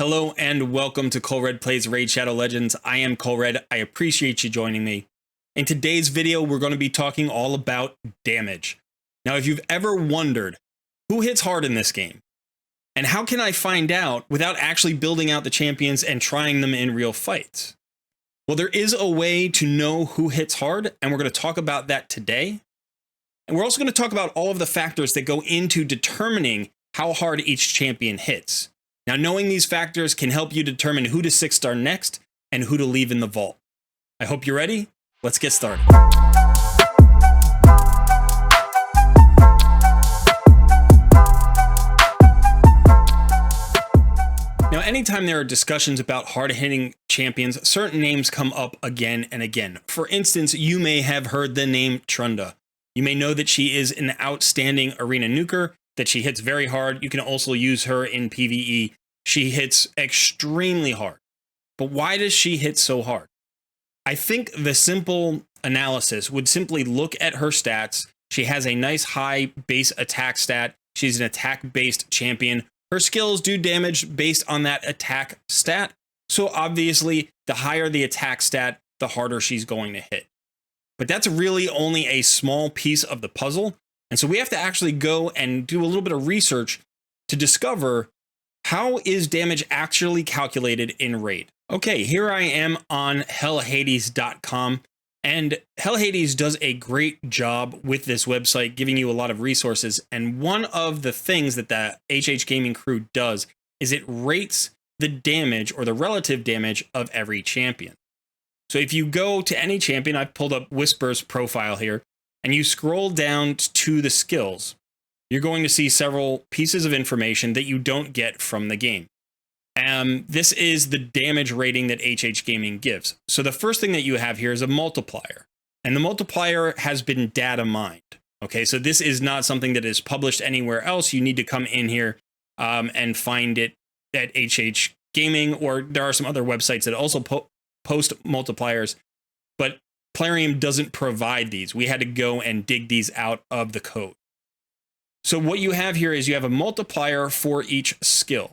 Hello and welcome to Colred Plays Raid Shadow Legends. I am Colred. I appreciate you joining me. In today's video, we're going to be talking all about damage. Now, if you've ever wondered who hits hard in this game, and how can I find out without actually building out the champions and trying them in real fights? Well, there is a way to know who hits hard, and we're going to talk about that today. And we're also going to talk about all of the factors that go into determining how hard each champion hits. Now, knowing these factors can help you determine who to 6-star next and who to leave in the vault. I hope you're ready. Let's get started. Now, anytime there are discussions about hard-hitting champions, certain names come up again and again. For instance, you may have heard the name Trunda. You may know that she is an outstanding arena nuker, that she hits very hard. You can also use her in PvE. She hits extremely hard. But why does she hit so hard? I think the simple analysis would simply look at her stats. She has a nice high base attack stat. She's an attack-based champion. Her skills do damage based on that attack stat. So obviously, the higher the attack stat, the harder she's going to hit. But that's really only a small piece of the puzzle. And so we have to actually go and do a little bit of research to discover how is damage actually calculated in Raid. Okay, here I am on hellhades.com, and Hellhades does a great job with this website, giving you a lot of resources. And one of the things that the HH Gaming crew does is it rates the damage or the relative damage of every champion. So if you go to any champion, I've pulled up Whisper's profile here, and you scroll down to the skills, you're going to see several pieces of information that you don't get from the game. This is the damage rating that HH Gaming gives. So the first thing that you have here is a multiplier, and the multiplier has been data mined. Okay, so this is not something that is published anywhere else. You need to come in here and find it at HH Gaming, or there are some other websites that also post multipliers, but Plarium doesn't provide these. We had to go and dig these out of the code. So what you have here is you have a multiplier for each skill.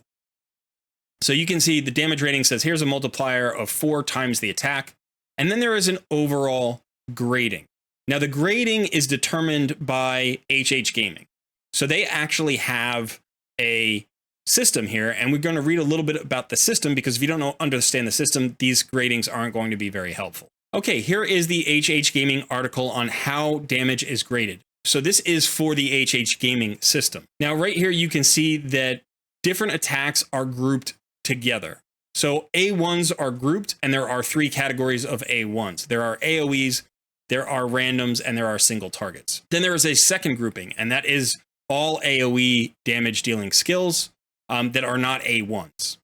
So you can see the damage rating says here's a multiplier of 4 times the attack. And then there is an overall grading. Now the grading is determined by HH Gaming. So they actually have a system here, and we're going to read a little bit about the system, because if you don't understand the system, these gradings aren't going to be very helpful. Okay, here is the HH Gaming article on how damage is graded. So this is for the HH Gaming system. Now, right here, you can see that different attacks are grouped together. So A1s are grouped, and there are 3 categories of A1s. There are AoEs, there are randoms, and there are single targets. Then there is a second grouping, and that is all AoE damage dealing skills that are not A1s.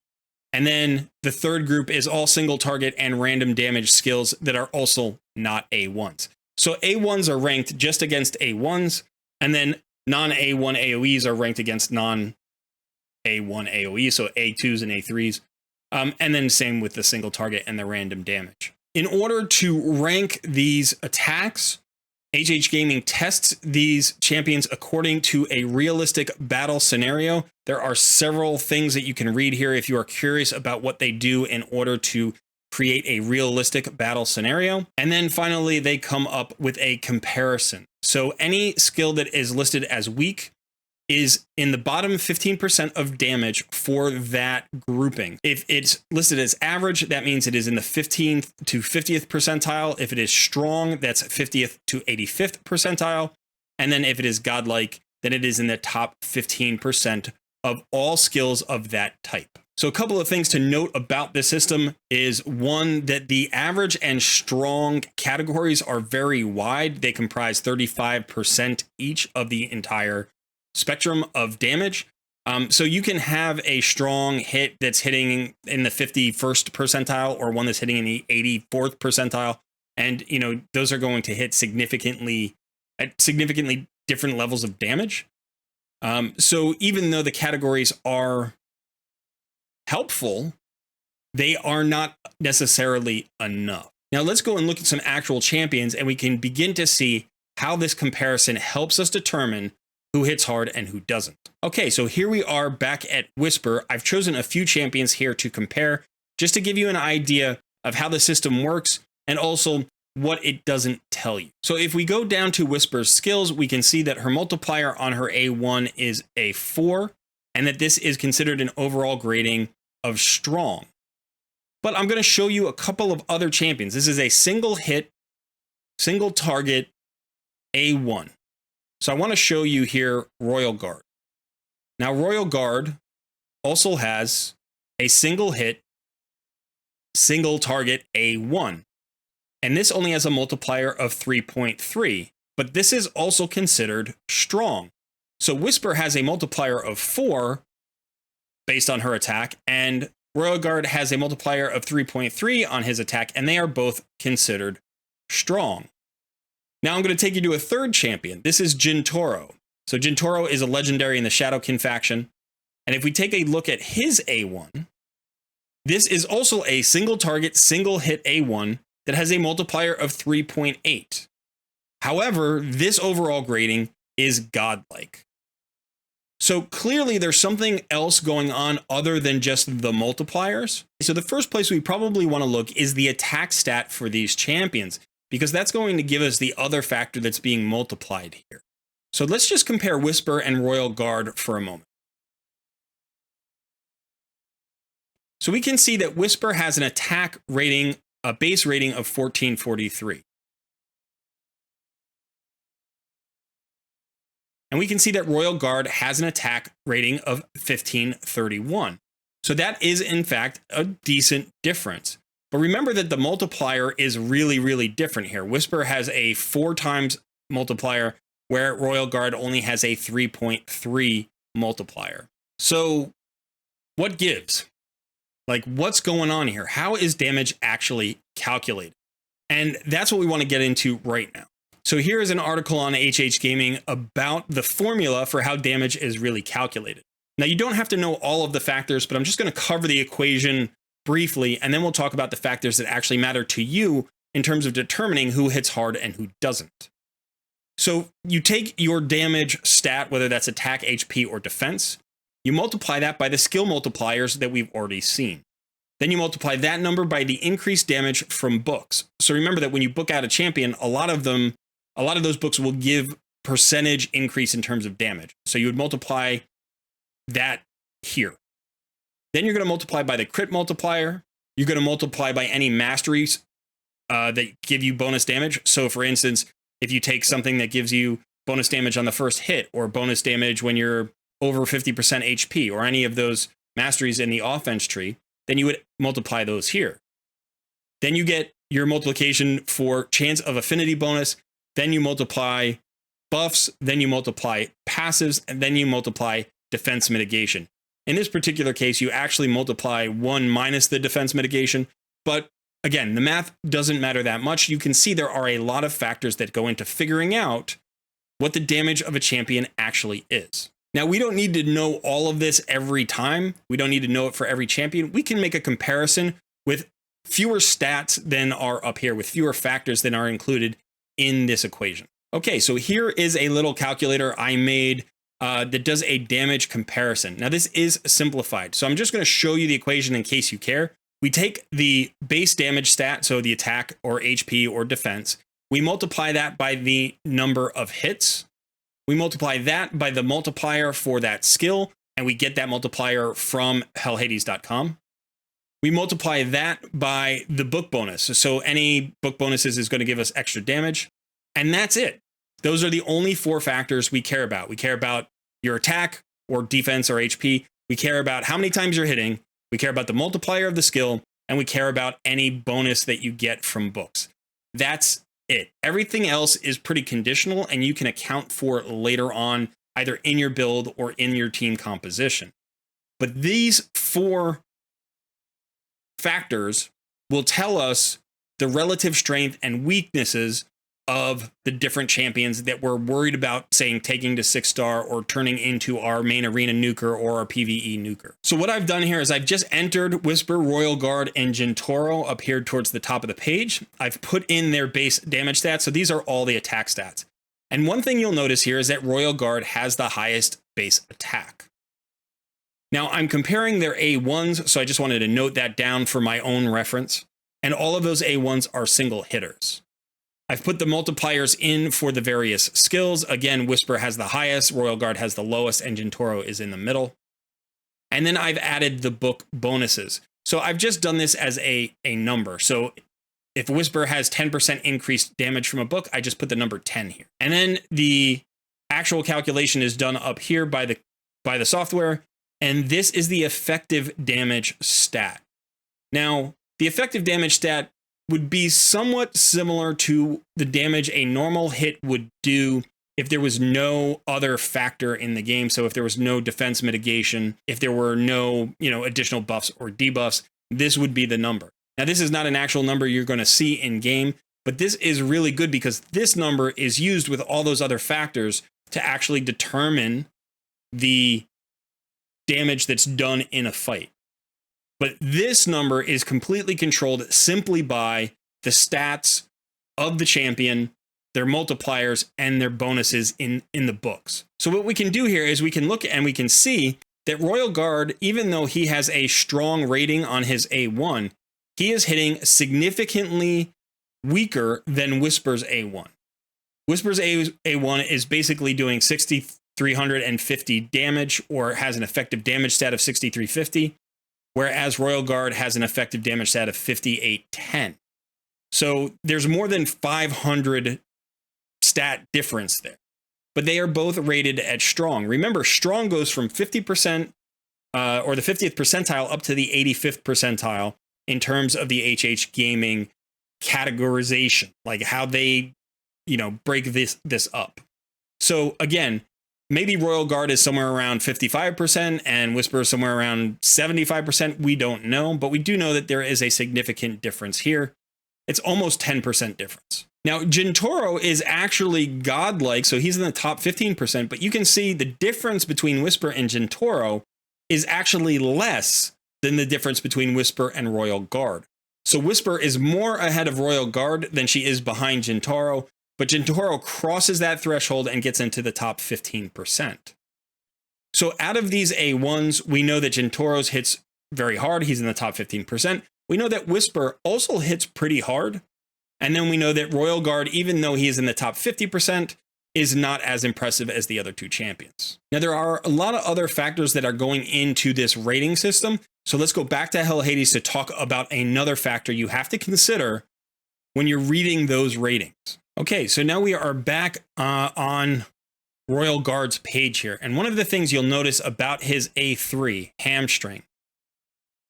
And then the third group is all single target and random damage skills that are also not A1s. So A1s are ranked just against A1s, and then non-A1 AoEs are ranked against non-A1 AoE, so A2s and A3s. And then same with the single target and the random damage. In order to rank these attacks, HH Gaming tests these champions according to a realistic battle scenario. There are several things that you can read here if you are curious about what they do in order to create a realistic battle scenario. And then finally, they come up with a comparison. So any skill that is listed as weak is in the bottom 15% of damage for that grouping. If it's listed as average, that means it is in the 15th to 50th percentile. If it is strong, that's 50th to 85th percentile. And then if it is godlike, then it is in the top 15% of all skills of that type. So a couple of things to note about this system is, one, that the average and strong categories are very wide. They comprise 35% each of the entire spectrum of damage. So you can have a strong hit that's hitting in the 51st percentile, or one that's hitting in the 84th percentile. And, you know, those are going to hit significantly different levels of damage. So even though the categories are helpful, they are not necessarily enough. Now let's go and look at some actual champions, and we can begin to see how this comparison helps us determine who hits hard and who doesn't. Okay, so here we are back at Whisper. I've chosen a few champions here to compare, just to give you an idea of how the system works and also what it doesn't tell you. So if we go down to Whisper's skills, we can see that her multiplier on her A1 is a 4, and that this is considered an overall grading of strong. But I'm going to show you a couple of other champions. This is a single hit, single target A1. So I want to show you here Royal Guard. Now, Royal Guard also has a single hit, single target A1. And this only has a multiplier of 3.3, but this is also considered strong. So Whisper has a multiplier of 4 based on her attack, and Royal Guard has a multiplier of 3.3 on his attack, and they are both considered strong. Now I'm going to take you to a third champion. This is Jintoro. So Jintoro is a legendary in the Shadowkin faction. And if we take a look at his A1, this is also a single target, single hit A1 that has a multiplier of 3.8. However, this overall grading is godlike. So clearly there's something else going on other than just the multipliers. So the first place we probably want to look is the attack stat for these champions, because that's going to give us the other factor that's being multiplied here. So let's just compare Whisper and Royal Guard for a moment. So we can see that Whisper has an attack rating, a base rating of 1443. And we can see that Royal Guard has an attack rating of 1531. So that is, in fact, a decent difference. But remember that the multiplier is really, really different here. Whisper has a 4 times multiplier, where Royal Guard only has a 3.3 multiplier. So what gives? Like, what's going on here? How is damage actually calculated? And that's what we want to get into right now. So here is an article on HH Gaming about the formula for how damage is really calculated. Now, you don't have to know all of the factors, but I'm just going to cover the equation briefly, and then we'll talk about the factors that actually matter to you in terms of determining who hits hard and who doesn't. So you take your damage stat, whether that's attack, HP, or defense, you multiply that by the skill multipliers that we've already seen. Then you multiply that number by the increased damage from books. So remember that when you book out a champion, a lot of those books will give percentage increase in terms of damage. So you would multiply that here. Then you're going to multiply by the crit multiplier. You're going to multiply by any masteries that give you bonus damage. So for instance, if you take something that gives you bonus damage on the first hit, or bonus damage when you're over 50% HP, or any of those masteries in the offense tree, then you would multiply those here. Then you get your multiplication for chance of affinity bonus. Then you multiply buffs. Then you multiply passives. And then you multiply defense mitigation. In this particular case, you actually multiply 1 minus the defense mitigation. But again, the math doesn't matter that much. You can see there are a lot of factors that go into figuring out what the damage of a champion actually is. Now, we don't need to know all of this every time. We don't need to know it for every champion. We can make a comparison with fewer stats than are up here, with fewer factors than are included in this equation. Okay, so here is a little calculator I made that does a damage comparison. Now, this is simplified, so I'm just going to show you the equation in case you care. We take the base damage stat, so the attack or HP or defense. We multiply that by the number of hits. We multiply that by the multiplier for that skill, and we get that multiplier from hellhades.com. We multiply that by the book bonus. So any book bonuses is going to give us extra damage. And that's it. Those are the only 4 factors we care about. We care about your attack or defense or HP. We care about how many times you're hitting. We care about the multiplier of the skill. And we care about any bonus that you get from books. That's it. Everything else is pretty conditional, and you can account for it later on, either in your build or in your team composition. But these 4 factors will tell us the relative strength and weaknesses of the different champions that we're worried about, saying, taking to 6-star or turning into our main arena nuker or our PvE nuker. So what I've done here is I've just entered Whisper, Royal Guard, and Jintoro up here towards the top of the page. I've put in their base damage stats. So these are all the attack stats. And one thing you'll notice here is that Royal Guard has the highest base attack. Now, I'm comparing their A1s, so I just wanted to note that down for my own reference. And all of those A1s are single hitters. I've put the multipliers in for the various skills. Again, Whisper has the highest, Royal Guard has the lowest, and Jintoro is in the middle. And then I've added the book bonuses. So I've just done this as a number. So if Whisper has 10% increased damage from a book, I just put the number 10 here. And then the actual calculation is done up here by the software. And this is the effective damage stat. Now, the effective damage stat would be somewhat similar to the damage a normal hit would do if there was no other factor in the game. So if there was no defense mitigation, if there were no, additional buffs or debuffs, this would be the number. Now, this is not an actual number you're going to see in game, but this is really good because this number is used with all those other factors to actually determine the damage that's done in a fight. But this number is completely controlled simply by the stats of the champion, their multipliers, and their bonuses in the books. So what we can do here is we can look and we can see that Royal Guard, even though he has a strong rating on his A1, he is hitting significantly weaker than Whisper's A1. Whisper's A1 is basically doing 6,350 damage, or has an effective damage stat of 6,350. Whereas Royal Guard has an effective damage stat of 5,810. So there's more than 500 stat difference there. But they are both rated at strong. Remember, strong goes from 50% or the 50th percentile up to the 85th percentile in terms of the HH Gaming categorization, like how they, break this up. So again, maybe Royal Guard is somewhere around 55% and Whisper is somewhere around 75%. We don't know, but we do know that there is a significant difference here. It's almost 10% difference. Now, Jintoro is actually godlike, so he's in the top 15%, but you can see the difference between Whisper and Jintoro is actually less than the difference between Whisper and Royal Guard. So Whisper is more ahead of Royal Guard than she is behind Jintoro, but Jintoro crosses that threshold and gets into the top 15%. So out of these A1s, we know that Jintoro's hits very hard. He's in the top 15%. We know that Whisper also hits pretty hard. And then we know that Royal Guard, even though he is in the top 50%, is not as impressive as the other two champions. Now, there are a lot of other factors that are going into this rating system. So let's go back to Hell Hades to talk about another factor you have to consider when you're reading those ratings. Okay, so now we are back on Royal Guard's page here. And one of the things you'll notice about his A3, Hamstring,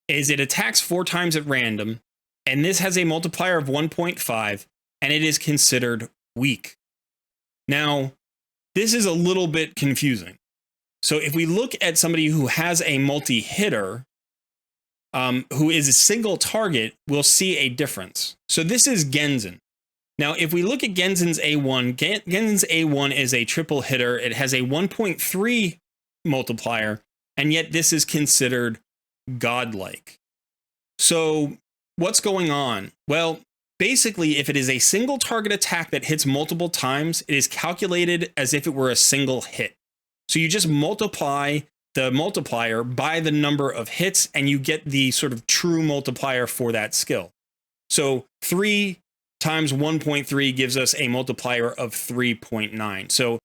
is it attacks 4 times at random. And this has a multiplier of 1.5, and it is considered weak. Now, this is a little bit confusing. So if we look at somebody who has a multi-hitter, who is a single target, we'll see a difference. So this is Genzin. Now, if we look at Genzin's A1, Genzin's A1 is a triple hitter. It has a 1.3 multiplier, and yet this is considered godlike. So what's going on? Well, basically, if it is a single target attack that hits multiple times, it is calculated as if it were a single hit. So you just multiply the multiplier by the number of hits, and you get the sort of true multiplier for that skill. So 3 times 1.3 gives us a multiplier of 3.9. So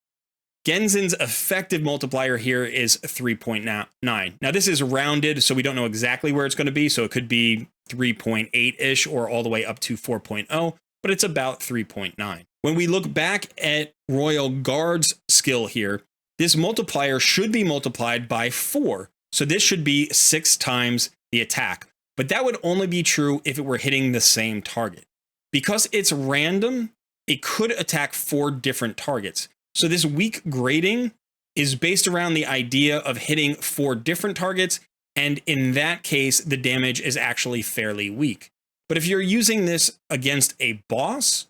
Genzin's effective multiplier here is 3.9. Now, this is rounded, so we don't know exactly where it's going to be. So it could be 3.8-ish or all the way up to 4.0, but it's about 3.9. When we look back at Royal Guard's skill here, this multiplier should be multiplied by 4. So this should be 6 times the attack. But that would only be true if it were hitting the same target. Because it's random, it could attack 4 different targets. So this weak grading is based around the idea of hitting 4 different targets, and in that case, the damage is actually fairly weak. But if you're using this against a boss,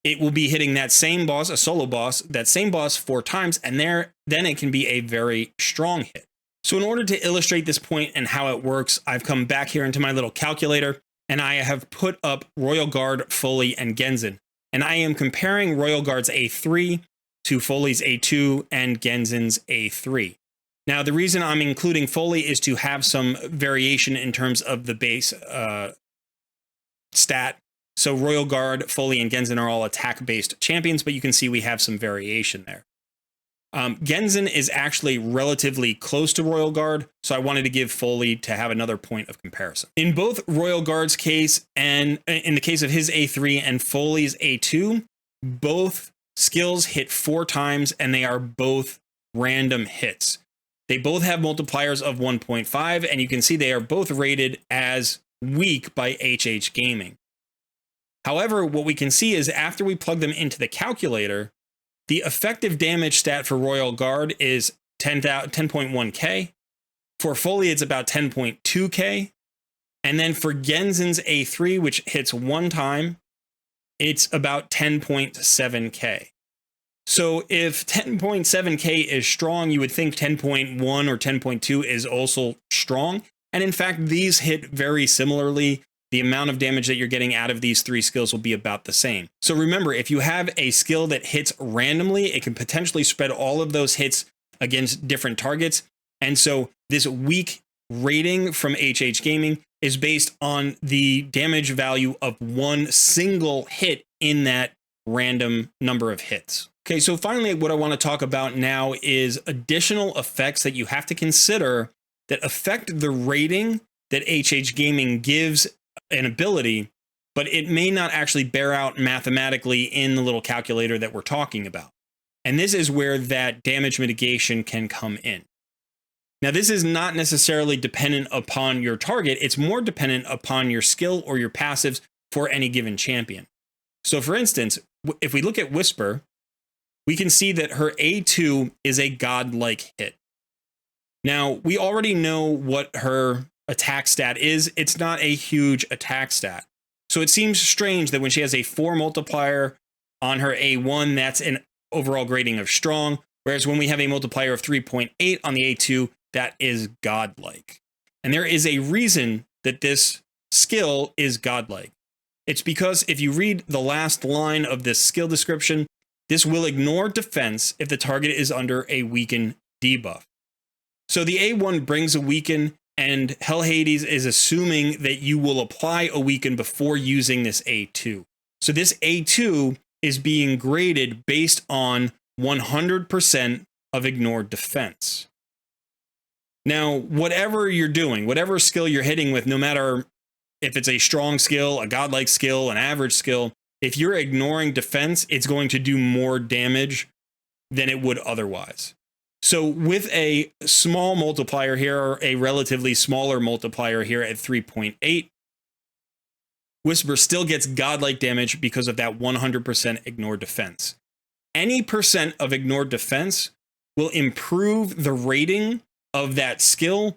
it will be hitting that same boss, a solo boss, that same boss 4 times, and then it can be a very strong hit. So in order to illustrate this point and how it works, I've come back here into my little calculator, and I have put up Royal Guard, Foley, and Genzin. And I am comparing Royal Guard's A3 to Foley's A2 and Genzin's A3. Now, the reason I'm including Foley is to have some variation in terms of the base stat. So Royal Guard, Foley, and Genzin are all attack-based champions, but you can see we have some variation there. Genzin is actually relatively close to Royal Guard, so I wanted to give Foley to have another point of comparison. In both Royal Guard's case and in the case of his A3 and Foley's A2, both skills hit 4 times and they are both random hits. They both have multipliers of 1.5, and you can see they are both rated as weak by HH Gaming. However, what we can see is after we plug them into the calculator, the effective damage stat for Royal Guard is 10.1k. For Foley, it's about 10.2k. And then for Genzin's A3, which hits 1 time, it's about 10.7k. So if 10.7k is strong, you would think 10.1 or 10.2 is also strong. And in fact, these hit very similarly. The amount of damage that you're getting out of these 3 skills will be about the same. So remember, if you have a skill that hits randomly, it can potentially spread all of those hits against different targets. And so this weak rating from HH Gaming is based on the damage value of 1 single hit in that random number of hits. Okay, so finally, what I want to talk about now is additional effects that you have to consider that affect the rating that HH Gaming gives an ability, but it may not actually bear out mathematically in the little calculator that we're talking about. And this is where that damage mitigation can come in. Now, this is not necessarily dependent upon your target. It's more dependent upon your skill or your passives for any given champion. So for instance, if we look at Whisper, we can see that her A2 is a godlike hit. Now, we already know what her attack stat is. It's not a huge attack stat. So it seems strange that when she has a 4 multiplier on her A1, that's an overall grading of strong. Whereas when we have a multiplier of 3.8 on the A2, that is godlike. And there is a reason that this skill is godlike. It's because if you read the last line of this skill description, this will ignore defense if the target is under a weaken debuff. So the A1 brings a weaken, and Hell Hades is assuming that you will apply a weaken before using this A2. So this A2 is being graded based on 100% of ignored defense. Now, whatever you're doing, whatever skill you're hitting with, no matter if it's a strong skill, a godlike skill, an average skill, if you're ignoring defense, it's going to do more damage than it would otherwise. So with a small multiplier here, or a relatively smaller multiplier here at 3.8, Whisper still gets godlike damage because of that 100% ignored defense. Any percent of ignored defense will improve the rating of that skill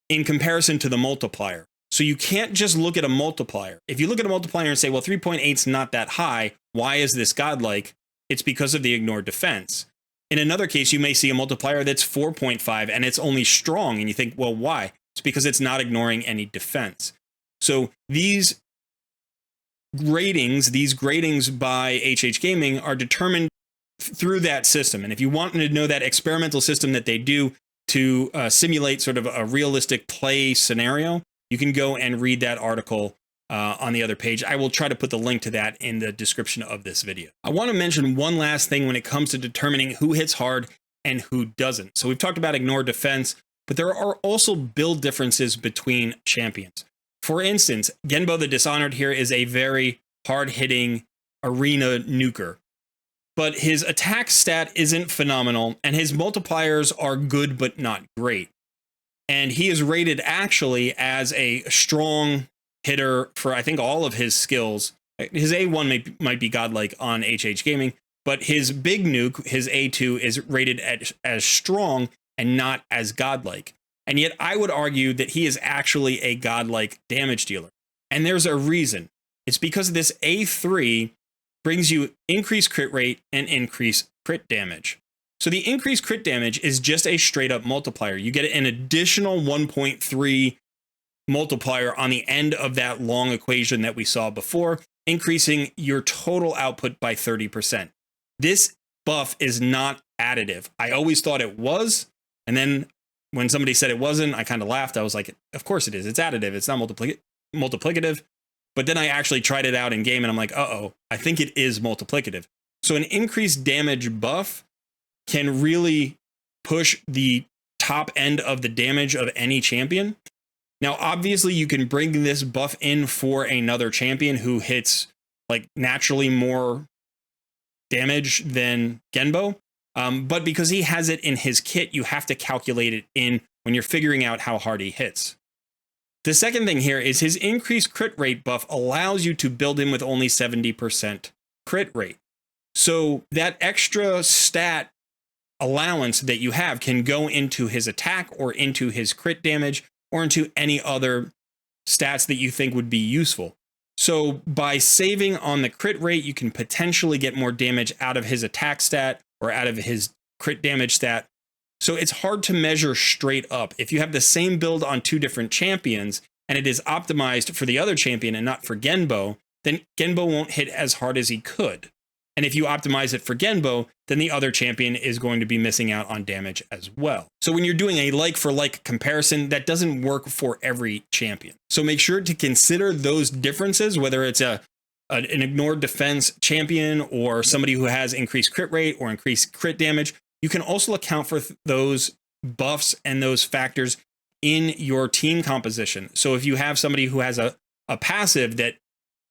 in comparison to the multiplier. So you can't just look at a multiplier. If you look at a multiplier and say, well, 3.8 is not that high, why is this godlike? It's because of the ignored defense. In another case, you may see a multiplier that's 4.5 and it's only strong, and you think, well, why? It's because it's not ignoring any defense. So these gradings by HH Gaming are determined through that system. And if you want to know that experimental system that they do to simulate sort of a realistic play scenario, you can go and read that article on the other page. I will try to put the link to that in the description of this video. I want to mention one last thing when it comes to determining who hits hard and who doesn't. So we've talked about ignore defense, but there are also build differences between champions. For instance, Genbo the Dishonored here is a very hard-hitting arena nuker, but his attack stat isn't phenomenal, and his multipliers are good but not great. And he is rated actually as a strong hitter for, I think, all of his skills. His A1 might be godlike on HH Gaming, but his big nuke, his A2, is rated as strong and not as godlike. And yet I would argue that he is actually a godlike damage dealer. And there's a reason. It's because this A3 brings you increased crit rate and increased crit damage. So the increased crit damage is just a straight up multiplier. You get an additional 1.3 multiplier on the end of that long equation that we saw before, increasing your total output by 30%. This buff is not additive. I always thought it was. And then when somebody said it wasn't, I kind of laughed. I was like, of course it is. It's additive. It's not multiplicative. But then I actually tried it out in game and I'm like, uh-oh, I think it is multiplicative. So an increased damage buff can really push the top end of the damage of any champion. Now, obviously, you can bring this buff in for another champion who hits like naturally more damage than Genbo. But because he has it in his kit, you have to calculate it in when you're figuring out how hard he hits. The second thing here is his increased crit rate buff allows you to build him with only 70% crit rate. So that extra stat allowance that you have can go into his attack or into his crit damage or into any other stats that you think would be useful. So by saving on the crit rate, you can potentially get more damage out of his attack stat or out of his crit damage stat. So it's hard to measure straight up. If you have the same build on two different champions and it is optimized for the other champion and not for Genbo, then Genbo won't hit as hard as he could. And if you optimize it for Genbo, then the other champion is going to be missing out on damage as well. So when you're doing a like for like comparison, that doesn't work for every champion. So make sure to consider those differences, whether it's an ignored defense champion or somebody who has increased crit rate or increased crit damage. You can also account for those buffs and those factors in your team composition. So if you have somebody who has a passive that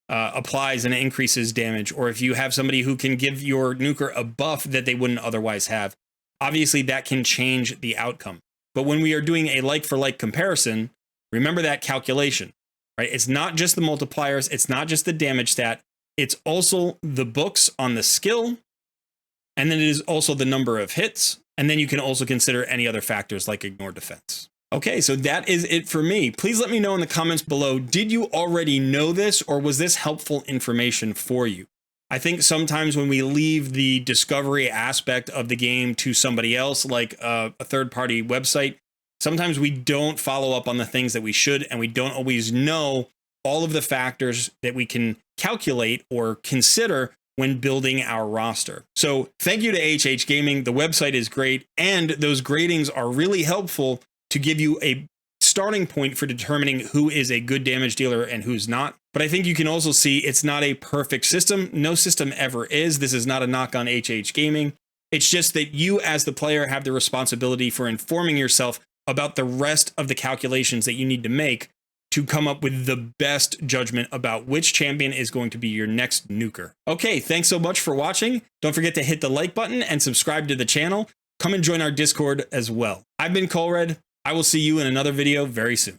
applies and increases damage, or if you have somebody who can give your nuker a buff that they wouldn't otherwise have, obviously that can change the outcome. But when we are doing a like for like comparison, remember that calculation, right? It's not just the multipliers. It's not just the damage stat. It's also the books on the skill. And then it is also the number of hits. And then you can also consider any other factors like ignore defense. Okay, so that is it for me. Please let me know in the comments below, did you already know this or was this helpful information for you? I think sometimes when we leave the discovery aspect of the game to somebody else, like a third-party website, sometimes we don't follow up on the things that we should, and we don't always know all of the factors that we can calculate or consider when building our roster. So thank you to HH Gaming. The website is great, and those gradings are really helpful to give you a starting point for determining who is a good damage dealer and who's not. But I think you can also see it's not a perfect system. No system ever is. This is not a knock on HH Gaming. It's just that you as the player have the responsibility for informing yourself about the rest of the calculations that you need to make to come up with the best judgment about which champion is going to be your next nuker. Okay, thanks so much for watching. Don't forget to hit the like button and subscribe to the channel. Come and join our Discord as well. I've been Colred. I will see you in another video very soon.